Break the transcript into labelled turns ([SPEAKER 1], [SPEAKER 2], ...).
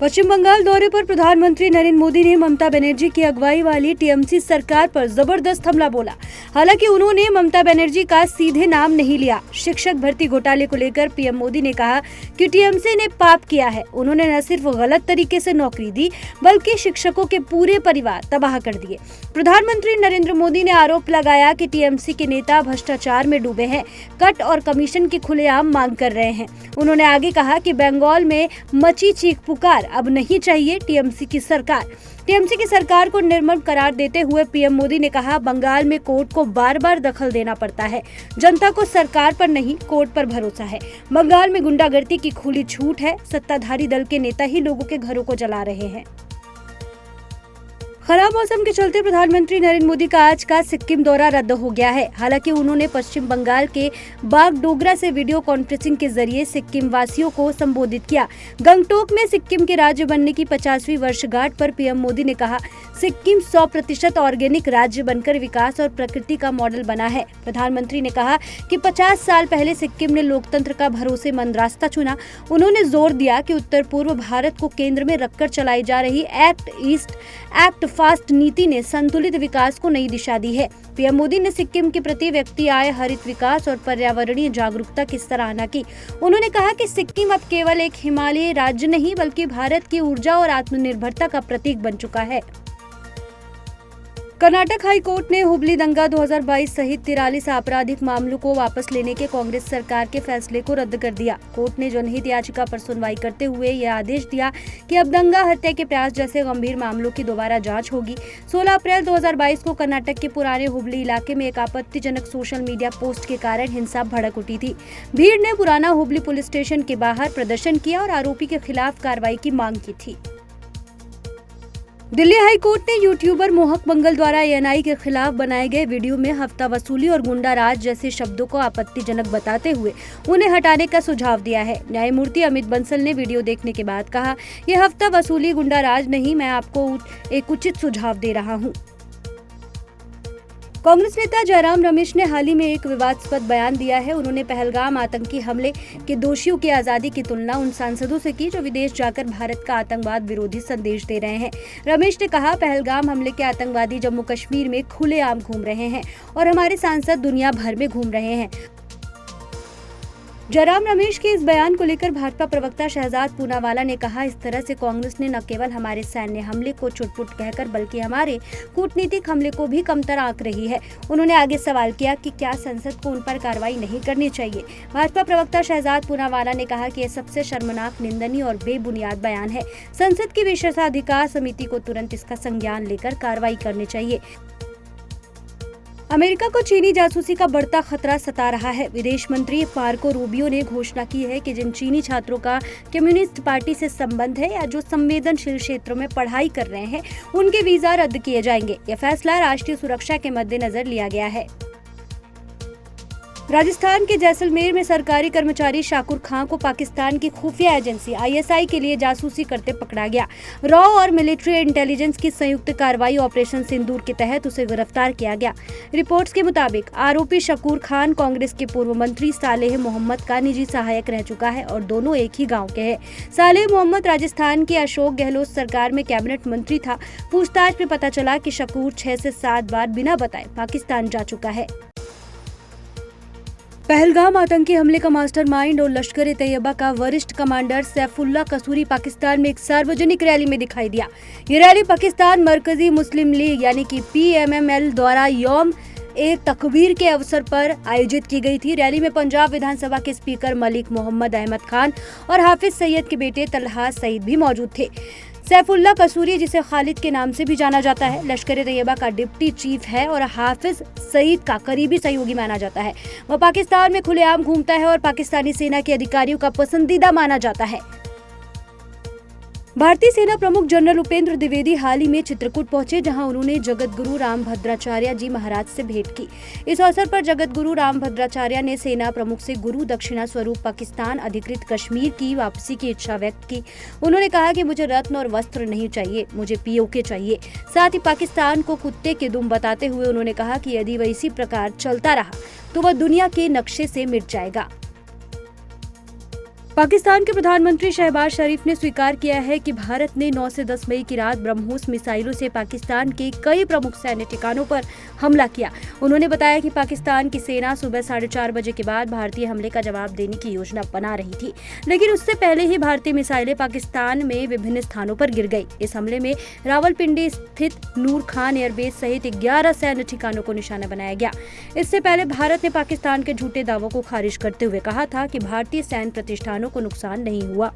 [SPEAKER 1] पश्चिम बंगाल दौरे पर प्रधानमंत्री नरेंद्र मोदी ने ममता बनर्जी की अगुवाई वाली टीएमसी सरकार पर जबरदस्त हमला बोला। हालांकि उन्होंने ममता बनर्जी का सीधे नाम नहीं लिया। शिक्षक भर्ती घोटाले को लेकर पीएम मोदी ने कहा कि टीएमसी ने पाप किया है। उन्होंने न सिर्फ गलत तरीके से नौकरी दी बल्कि शिक्षकों के पूरे परिवार तबाह कर दिए। प्रधानमंत्री नरेंद्र मोदी ने आरोप लगाया कि टीएमसी के नेता भ्रष्टाचार में डूबे हैं, कट और कमीशन की खुलेआम मांग कर रहे हैं। उन्होंने आगे कहा कि बंगाल में मची चीख पुकार अब नहीं चाहिए टीएमसी की सरकार को निर्मम करार देते हुए पीएम मोदी ने कहा, बंगाल में कोर्ट को बार बार दखल देना पड़ता है। जनता को सरकार पर नहीं कोर्ट पर भरोसा है। बंगाल में गुंडागर्दी की खुली छूट है। सत्ताधारी दल के नेता ही लोगों के घरों को जला रहे हैं। खराब मौसम के चलते प्रधानमंत्री नरेंद्र मोदी का आज का सिक्किम दौरा रद्द हो गया है। हालांकि उन्होंने पश्चिम बंगाल के बागडोगरा से वीडियो कॉन्फ्रेंसिंग के जरिए सिक्किम वासियों को संबोधित किया। गंगटोक में सिक्किम के राज्य बनने की 50वीं वर्षगांठ पर पीएम मोदी ने कहा, सिक्किम 100% ऑर्गेनिक राज्य बनकर विकास और प्रकृति का मॉडल बना है। प्रधानमंत्री ने कहा कि 50 साल पहले सिक्किम ने लोकतंत्र का भरोसेमंद रास्ता चुना। उन्होंने जोर दिया कि उत्तर पूर्व भारत को केंद्र में रखकर चलाई जा रही एक्ट ईस्ट एक्ट फास्ट नीति ने संतुलित विकास को नई दिशा दी है। पीएम मोदी ने सिक्किम के प्रति व्यक्ति आय, हरित विकास और पर्यावरणीय जागरूकता की सराहना की। उन्होंने कहा कि सिक्किम अब केवल एक हिमालयी राज्य नहीं बल्कि भारत की ऊर्जा और आत्मनिर्भरता का प्रतीक बन चुका है। कर्नाटक हाई कोर्ट ने हुबली दंगा 2022 सहित 43 आपराधिक मामलों को वापस लेने के कांग्रेस सरकार के फैसले को रद्द कर दिया। कोर्ट ने जनहित याचिका पर सुनवाई करते हुए यह आदेश दिया कि अब दंगा, हत्या के प्रयास जैसे गंभीर मामलों की दोबारा जांच होगी। 16 अप्रैल 2022 को कर्नाटक के पुराने हुबली इलाके में एक आपत्तिजनक सोशल मीडिया पोस्ट के कारण हिंसा भड़क उठी थी। भीड़ ने पुराना हुबली पुलिस स्टेशन के बाहर प्रदर्शन किया और आरोपी के खिलाफ कार्रवाई की मांग की थी। दिल्ली हाई कोर्ट ने यूट्यूबर मोहक मंगल द्वारा एएनआई के खिलाफ बनाए गए वीडियो में हफ्ता वसूली और गुंडा राज जैसे शब्दों को आपत्तिजनक बताते हुए उन्हें हटाने का सुझाव दिया है। न्यायमूर्ति अमित बंसल ने वीडियो देखने के बाद कहा, यह हफ्ता वसूली गुंडा राज नहीं, मैं आपको एक उचित सुझाव दे रहा हूँ। कांग्रेस नेता जयराम रमेश ने हाल ही में एक विवादास्पद बयान दिया है। उन्होंने पहलगाम आतंकी हमले के दोषियों की आजादी की तुलना उन सांसदों से की जो विदेश जाकर भारत का आतंकवाद विरोधी संदेश दे रहे हैं। रमेश ने कहा, पहलगाम हमले के आतंकवादी जम्मू कश्मीर में खुलेआम घूम रहे हैं और हमारे सांसद दुनिया भर में घूम रहे हैं। जयराम रमेश के इस बयान को लेकर भाजपा प्रवक्ता शहजाद पूनावाला ने कहा, इस तरह से कांग्रेस ने न केवल हमारे सैन्य हमले को चुटपुट कहकर बल्कि हमारे कूटनीतिक हमले को भी कमतर आंक रही है। उन्होंने आगे सवाल किया कि क्या संसद को उन पर कार्रवाई नहीं करनी चाहिए। भाजपा प्रवक्ता शहजाद पूनावाला ने कहा कि यह सबसे शर्मनाक, निंदनीय और बेबुनियाद बयान है। संसद की विशेषाधिकार समिति को तुरंत इसका संज्ञान लेकर कार्रवाई करनी चाहिए। अमेरिका को चीनी जासूसी का बढ़ता खतरा सता रहा है। विदेश मंत्री मार्को रूबियो ने घोषणा की है कि जिन चीनी छात्रों का कम्युनिस्ट पार्टी से संबंध है या जो संवेदनशील क्षेत्रों में पढ़ाई कर रहे हैं, उनके वीजा रद्द किए जाएंगे। यह फैसला राष्ट्रीय सुरक्षा के मद्देनजर लिया गया है। राजस्थान के जैसलमेर में सरकारी कर्मचारी शाकुर खां को पाकिस्तान की खुफिया एजेंसी आईएसआई के लिए जासूसी करते पकड़ा गया। रॉ और मिलिट्री इंटेलिजेंस की संयुक्त कार्रवाई ऑपरेशन सिंदूर के तहत उसे गिरफ्तार किया गया। रिपोर्ट्स के मुताबिक आरोपी शाकुर खान कांग्रेस के पूर्व मंत्री सालेह मोहम्मद का निजी सहायक रह चुका है और दोनों एक ही गाँव के हैं। सालेह मोहम्मद राजस्थान की अशोक गहलोत सरकार में कैबिनेट मंत्री था। पूछताछ में पता चला कि शाकुर 6 से 7 बार बिना बताए पाकिस्तान जा चुका है। पहलगाम आतंकी हमले का मास्टरमाइंड और लश्कर-ए-तैयबा का वरिष्ठ कमांडर सैफुल्लाह कसूरी पाकिस्तान में एक सार्वजनिक रैली में दिखाई दिया। ये रैली पाकिस्तान मरकजी मुस्लिम लीग यानी कि पीएमएमएल द्वारा यौम एक तकबीर के अवसर पर आयोजित की गई थी। रैली में पंजाब विधानसभा के स्पीकर मलिक मोहम्मद अहमद खान और हाफिज सईद के बेटे तलहा सईद भी मौजूद थे। सैफुल्लाह कसूरी, जिसे खालिद के नाम से भी जाना जाता है, लश्कर-ए-तैयबा का डिप्टी चीफ है और हाफिज सईद का करीबी सहयोगी माना जाता है। वह पाकिस्तान में खुलेआम घूमता है और पाकिस्तानी सेना के अधिकारियों का पसंदीदा माना जाता है। भारतीय सेना प्रमुख जनरल उपेंद्र द्विवेदी हाल ही में चित्रकूट पहुंचे, जहां उन्होंने जगत गुरु रामभद्राचार्य जी महाराज से भेंट की। इस अवसर पर जगत गुरु रामभद्राचार्य ने सेना प्रमुख से गुरु दक्षिणा स्वरूप पाकिस्तान अधिकृत कश्मीर की वापसी की इच्छा व्यक्त की। उन्होंने कहा कि मुझे रत्न और वस्त्र नहीं चाहिए, मुझे पीओके चाहिए। साथ ही पाकिस्तान को कुत्ते के दुम बताते हुए उन्होंने कहा कि यदि वह इसी प्रकार चलता रहा तो वह दुनिया के नक्शे से मिट जाएगा। पाकिस्तान के प्रधानमंत्री शहबाज शरीफ ने स्वीकार किया है कि भारत ने 9 से 10 मई की रात ब्रह्मोस मिसाइलों से पाकिस्तान के कई प्रमुख सैन्य ठिकानों पर हमला किया। उन्होंने बताया कि पाकिस्तान की सेना सुबह 4:30 बजे के बाद भारतीय हमले का जवाब देने की योजना बना रही थी, लेकिन उससे पहले ही भारतीय मिसाइलें पाकिस्तान में विभिन्न स्थानों पर गिर गई। इस हमले में रावलपिंडी स्थित नूर खान एयरबेस सहित 11 सैन्य ठिकानों को निशाना बनाया गया। इससे पहले भारत ने पाकिस्तान के झूठे दावों को खारिज करते हुए कहा था कि भारतीय सैन्य प्रतिष्ठानों को नुकसान नहीं हुआ।